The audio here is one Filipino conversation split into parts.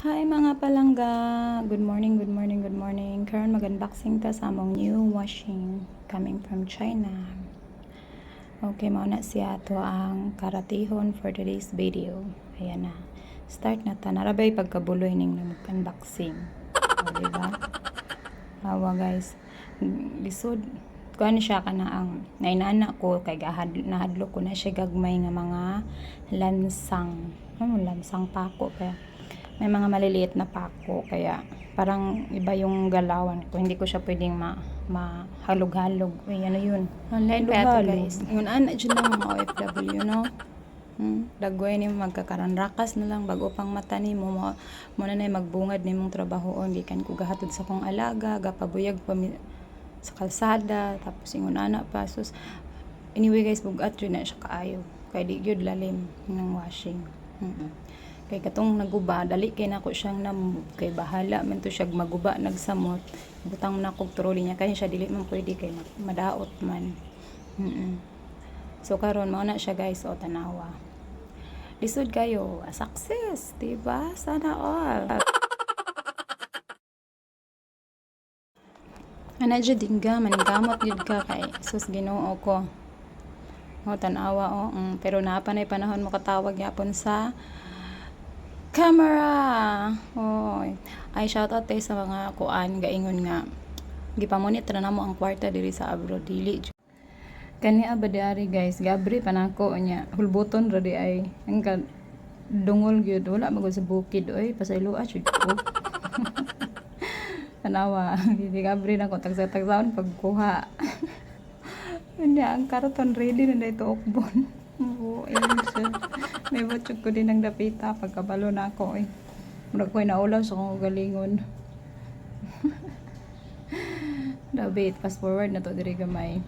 Hi mga palangga! Good morning, good morning, good morning. Karon mag-unboxing ta sa among new washing coming from China. Okay, mauna siya to ang karatihon for today's video. Ayan na. Start na ta. Narabay pagkabuloy ning mag-unboxing. O, diba? Hawa guys. Lisod. Kuhan siya ka na ang nainana ko kay nahadlo ko na siya gagmay nga mga lansang. Lansang pako kaya may mga maliliit na pako kaya parang iba yung galawan ko, hindi ko siya pwedeng mahalog-halog. Ay, ano yun? Online pa ito guys. Ngun ana dyan ng mga OFW, no? Dagway ni magkakaranrakas na lang bago pang mata ni mo na magbungad ni mong trabahoon gikan ko gahatod sa kong alaga gapabuyag pa sa kalsada tapos ingon ana pa sus. Anyway guys, bugat yun na siya kaayo kay di gyud lalim ng washing. Kay katong naguba dali kay nako siyang kay bahala man to siya maguba nagsamot butang na kog trolley niya kay siya dili man pwede kay madaot man. So karon mao na siya guys, o tanawa lisod kayo, success diba, sana all. Ana jud dingga maningkamot jud ka kay sus Ginoo ko. O tanawa pero napanay panahon mo katawag yapon sa camera. Oy. Ay shoutout tayo sa mga kuan gaingon nga gipamonitor na mo ang kwarta diri sa abroad dili. Kani abadari guys, gabri panako nya hulbuton ra di ay ang dungol gyud wala magud sa bukid oy pasayloa jud ko. Tanawa, di gabri na ko tagsa-tagsaon pagkuha. Hindi ang karton ready na dito okbon. Oo, siya. May butchog ko din ang dapita pagkabalo na ako eh. Murag ko'y naulaw sa kong galingon. Dabit, fast forward na to diri gamay.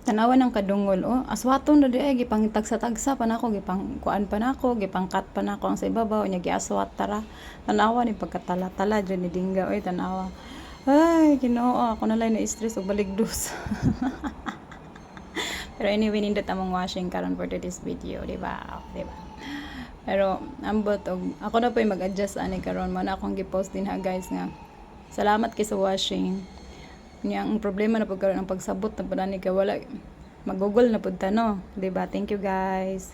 Tanawa ng kadungol, aswaton na di ay gipang tagsa-tagsa pa nako, gipang kuan pa nako, gipang cut pa nako ang sa ibabaw nya giaswat tara. Tanawa ni pagkatala-tala dyan ni dingga oy tanawa. Ay, Ginoo, ako na lang na-stress og baligdos. Pero anyway, nindot among washing karon for today's video, di ba? Di ba? Pero ambot og ako na po mag-adjust ani karon man akong gi-post din ha guys nga. Salamat kay sa washing. Nya ang problema na pagkaroon ng pagsabot na pala ni kay wala mag-google na pud ta no, di ba? Thank you guys.